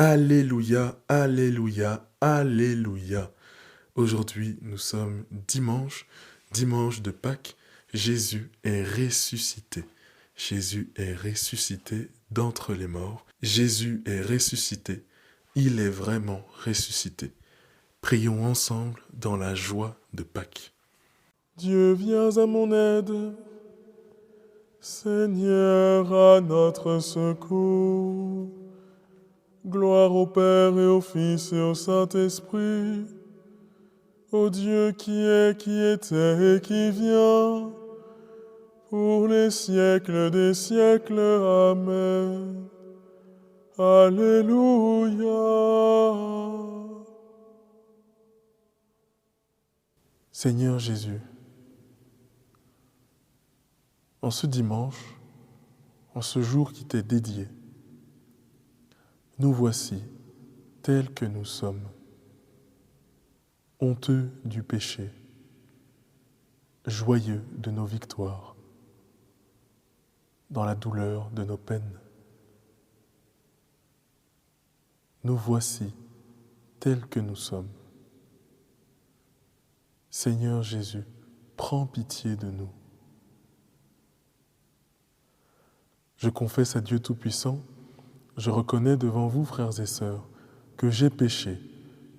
Alléluia, Alléluia, Alléluia. Aujourd'hui, nous sommes dimanche, dimanche de Pâques. Jésus est ressuscité. Jésus est ressuscité d'entre les morts. Jésus est ressuscité. Il est vraiment ressuscité. Prions ensemble dans la joie de Pâques. Dieu, viens à mon aide. Seigneur, à notre secours. Gloire au Père et au Fils et au Saint-Esprit, au Dieu qui est, qui était et qui vient, pour les siècles des siècles. Amen. Alléluia. Seigneur Jésus, en ce dimanche, en ce jour qui t'est dédié, nous voici tels que nous sommes, honteux du péché, joyeux de nos victoires, dans la douleur de nos peines. Nous voici tels que nous sommes. Seigneur Jésus, prends pitié de nous. Je confesse à Dieu Tout-Puissant, je reconnais devant vous, frères et sœurs, que j'ai péché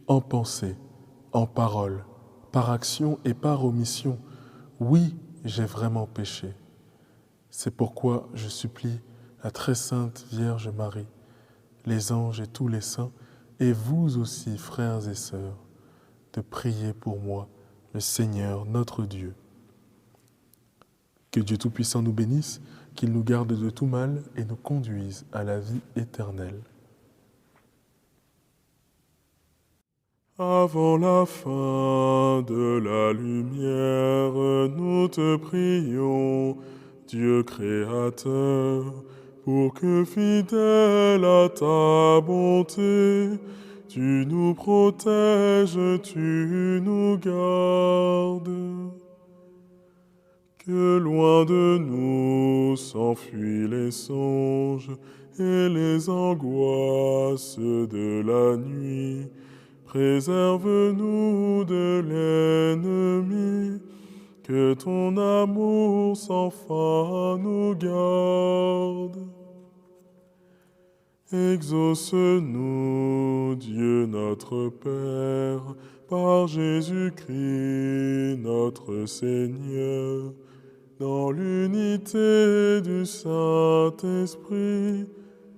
en pensée, en parole, par action et par omission. Oui, j'ai vraiment péché. C'est pourquoi je supplie la très sainte Vierge Marie, les anges et tous les saints, et vous aussi, frères et sœurs, de prier pour moi, le Seigneur notre Dieu. Que Dieu Tout-Puissant nous bénisse, qu'il nous garde de tout mal et nous conduise à la vie éternelle. Avant la fin de la lumière, nous te prions, Dieu créateur, pour que fidèle à ta bonté, tu nous protèges, tu nous gardes. Que loin de nous s'enfuient les songes et les angoisses de la nuit. Préserve-nous de l'ennemi, que ton amour sans fin nous garde. Exauce-nous, Dieu notre Père, par Jésus-Christ notre Seigneur, dans l'unité du Saint-Esprit,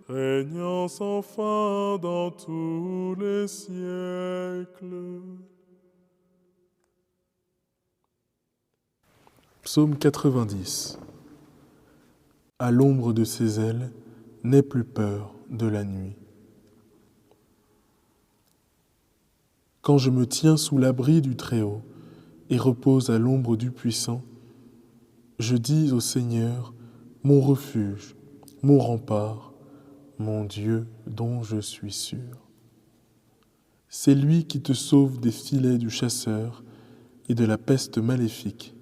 régnant sans fin dans tous les siècles. Psaume 90. À l'ombre de ses ailes, n'aie plus peur de la nuit. Quand je me tiens sous l'abri du Très-Haut et repose à l'ombre du Puissant, je dis au Seigneur, mon refuge, mon rempart, mon Dieu dont je suis sûr. C'est lui qui te sauve des filets du chasseur et de la peste maléfique.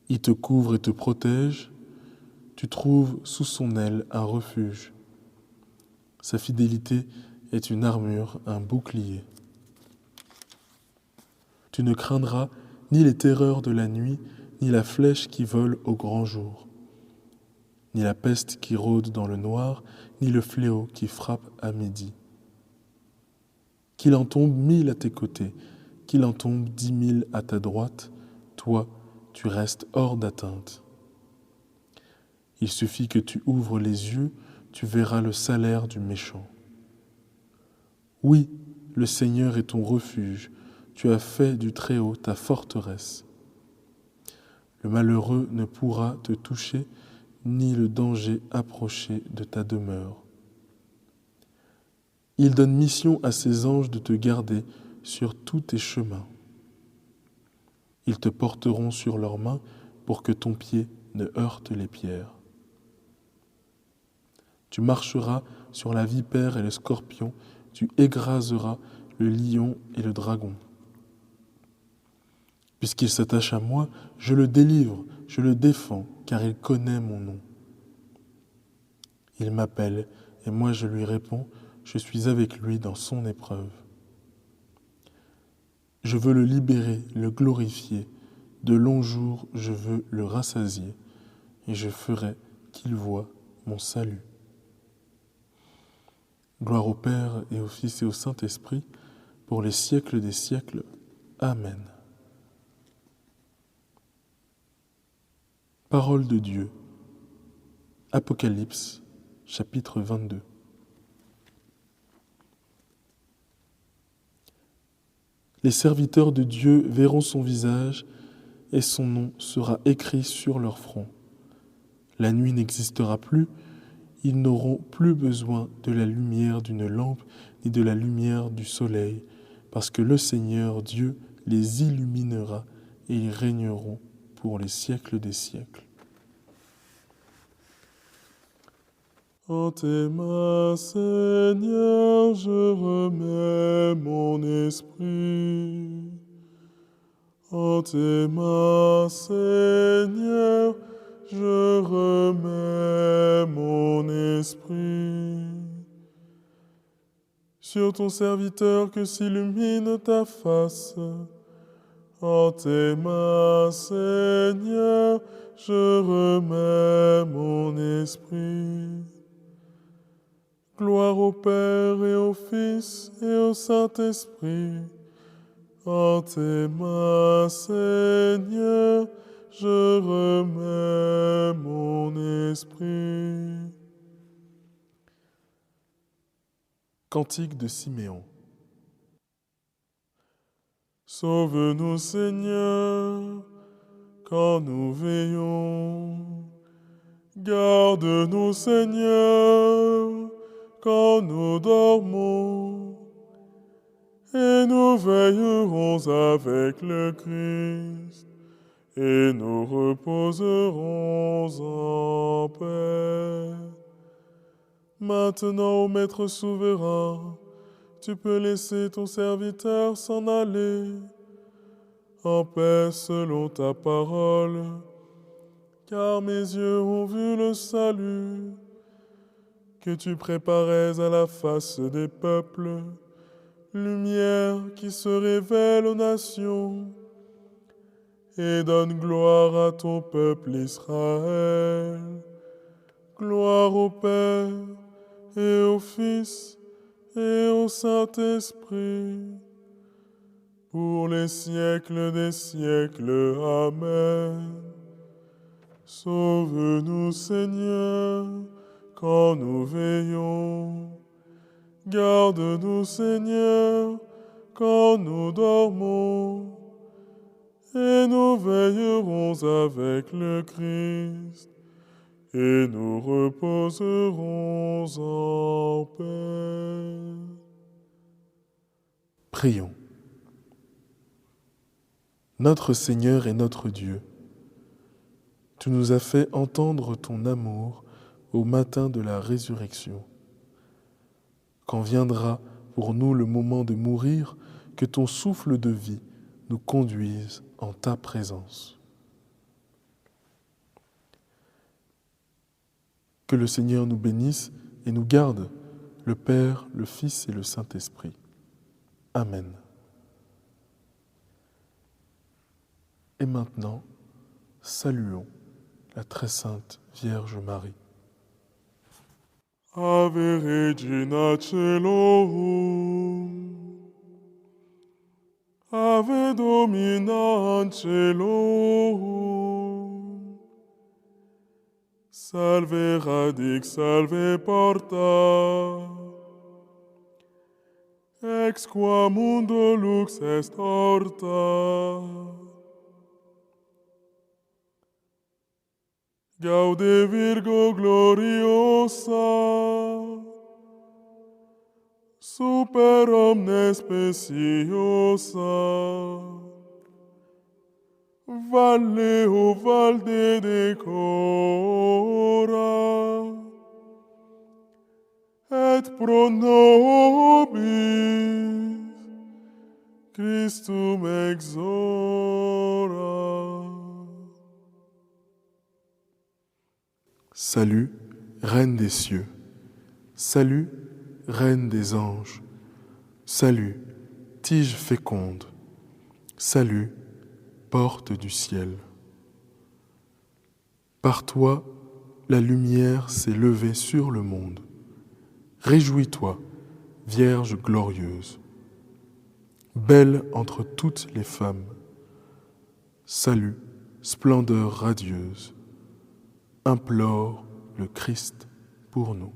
Il te couvre et te protège, tu trouves sous son aile un refuge. Sa fidélité est une armure, un bouclier. Tu ne craindras ni les terreurs de la nuit, ni la flèche qui vole au grand jour, ni la peste qui rôde dans le noir, ni le fléau qui frappe à midi. Qu'il en tombe 1000 à tes côtés, qu'il en tombe 10 000 à ta droite, toi, tu restes hors d'atteinte. Il suffit que tu ouvres les yeux, tu verras le salaire du méchant. Oui, le Seigneur est ton refuge, tu as fait du Très-Haut ta forteresse. Le malheureux ne pourra te toucher, ni le danger approcher de ta demeure. Il donne mission à ses anges de te garder sur tous tes chemins. Ils te porteront sur leurs mains pour que ton pied ne heurte les pierres. Tu marcheras sur la vipère et le scorpion, tu écraseras le lion et le dragon. Puisqu'il s'attache à moi, je le délivre, je le défends, car il connaît mon nom. Il m'appelle, et moi je lui réponds, je suis avec lui dans son épreuve. Je veux le libérer, le glorifier. De longs jours, je veux le rassasier, et je ferai qu'il voie mon salut. Gloire au Père et au Fils et au Saint-Esprit, pour les siècles des siècles. Amen. Parole de Dieu. Apocalypse, chapitre 22. Les serviteurs de Dieu verront son visage, et son nom sera écrit sur leur front. La nuit n'existera plus, ils n'auront plus besoin de la lumière d'une lampe ni de la lumière du soleil, parce que le Seigneur Dieu les illuminera et ils régneront pour les siècles des siècles. En tes mains, Seigneur, je remets mon esprit. En tes mains, Seigneur, je remets mon esprit. Sur ton serviteur que s'illumine ta face. En tes mains, Seigneur, je remets mon esprit. Gloire au Père et au Fils et au Saint-Esprit. En tes mains, Seigneur, je remets mon esprit. Cantique de Siméon. Sauve-nous, Seigneur, quand nous veillons. Garde-nous, Seigneur, quand nous dormons. Et nous veillerons avec le Christ, et nous reposerons en paix. Maintenant, ô Maître souverain, tu peux laisser ton serviteur s'en aller, en paix selon ta parole, car mes yeux ont vu le salut que tu préparais à la face des peuples, lumière qui se révèle aux nations et donne gloire à ton peuple Israël. Gloire au Père et au Fils et au Saint-Esprit, pour les siècles des siècles. Amen. Sauve-nous, Seigneur, quand nous veillons. Garde-nous, Seigneur, quand nous dormons, et nous veillerons avec le Christ, et nous reposerons en paix. Prions. Notre Seigneur et notre Dieu, tu nous as fait entendre ton amour au matin de la résurrection. Quand viendra pour nous le moment de mourir, que ton souffle de vie nous conduise en ta présence. Que le Seigneur nous bénisse et nous garde, le Père, le Fils et le Saint-Esprit. Amen. Et maintenant, saluons la très sainte Vierge Marie. Ave Regina Caelorum, Ave Domina Caelorum, Salve radix, salve porta, ex qua mundo lux est horta. Gaude Virgo gloriosa, super omnes speciosa, valle o valde decora, et pro nobis Christum exora. Salut, Reine des cieux. Salut, reine des anges. Salut, tige féconde. Salut, porte du ciel. Par toi, la lumière s'est levée sur le monde. Réjouis-toi, Vierge glorieuse. Belle entre toutes les femmes. Salut, splendeur radieuse. Implore le Christ pour nous.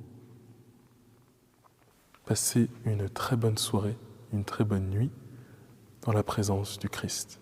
Passez une très bonne soirée, une très bonne nuit dans la présence du Christ.